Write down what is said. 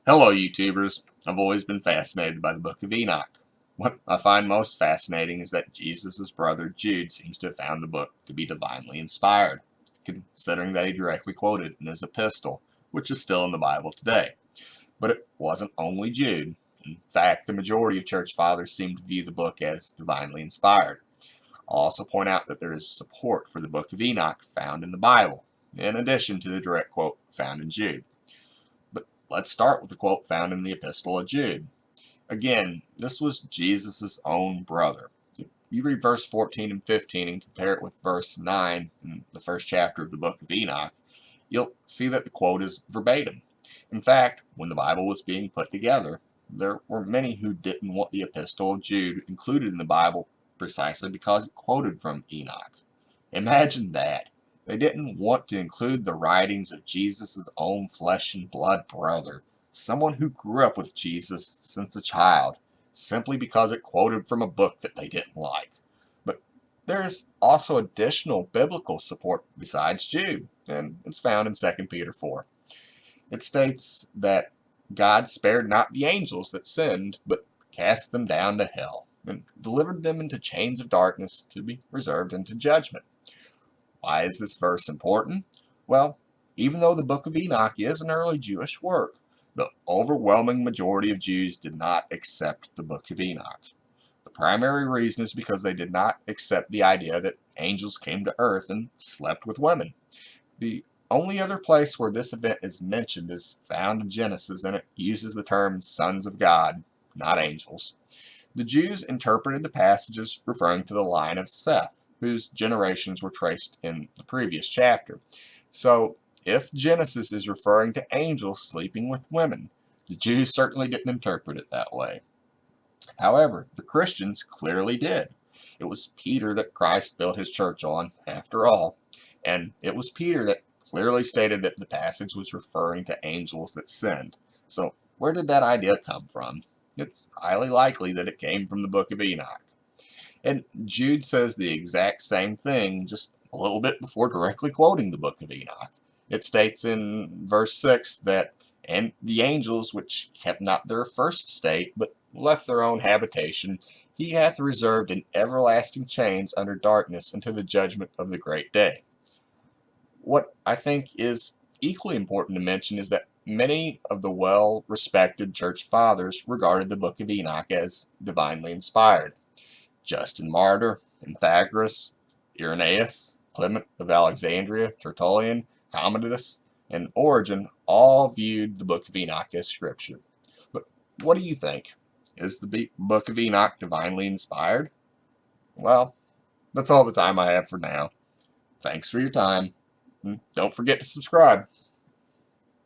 Hello, YouTubers. I've always been fascinated by the Book of Enoch. What I find most fascinating is that Jesus' brother Jude seems to have found the book to be divinely inspired, considering that he directly quoted it in his epistle, which is still in the Bible today. But it wasn't only Jude. In fact, the majority of church fathers seem to view the book as divinely inspired. I'll also point out that there is support for the Book of Enoch found in the Bible, in addition to the direct quote found in Jude. But let's start with the quote found in the Epistle of Jude. Again, this was Jesus' own brother. If you read verse 14 and 15 and compare it with verse 9 in the first chapter of the Book of Enoch, you'll see that the quote is verbatim. In fact, when the Bible was being put together, there were many who didn't want the Epistle of Jude included in the Bible precisely because it quoted from Enoch. Imagine that. They didn't want to include the writings of Jesus' own flesh and blood brother, someone who grew up with Jesus since a child, simply because it quoted from a book that they didn't like. But there is also additional biblical support besides Jude, and it's found in 2 Peter 4. It states that God spared not the angels that sinned, but cast them down to hell, and delivered them into chains of darkness to be reserved unto judgment. Why is this verse important? Well, even though the Book of Enoch is an early Jewish work, the overwhelming majority of Jews did not accept the Book of Enoch. The primary reason is because they did not accept the idea that angels came to earth and slept with women. The only other place where this event is mentioned is found in Genesis, and it uses the term sons of God, not angels. The Jews interpreted the passages referring to the line of Seth, whose generations were traced in the previous chapter. So, if Genesis is referring to angels sleeping with women, the Jews certainly didn't interpret it that way. However, the Christians clearly did. It was Peter that Christ built his church on, after all, and it was Peter that clearly stated that the passage was referring to angels that sinned. So, where did that idea come from? It's highly likely that it came from the Book of Enoch. And Jude says the exact same thing just a little bit before directly quoting the Book of Enoch. It states in verse 6 that, "And the angels which kept not their first state, but left their own habitation, he hath reserved in everlasting chains under darkness unto the judgment of the great day." What I think is equally important to mention is that many of the well-respected church fathers regarded the Book of Enoch as divinely inspired. Justin Martyr, Pythagoras, Irenaeus, Clement of Alexandria, Tertullian, Commodus, and Origen all viewed the Book of Enoch as scripture. But what do you think? Is the Book of Enoch divinely inspired? Well, that's all the time I have for now. Thanks for your time. And don't forget to subscribe.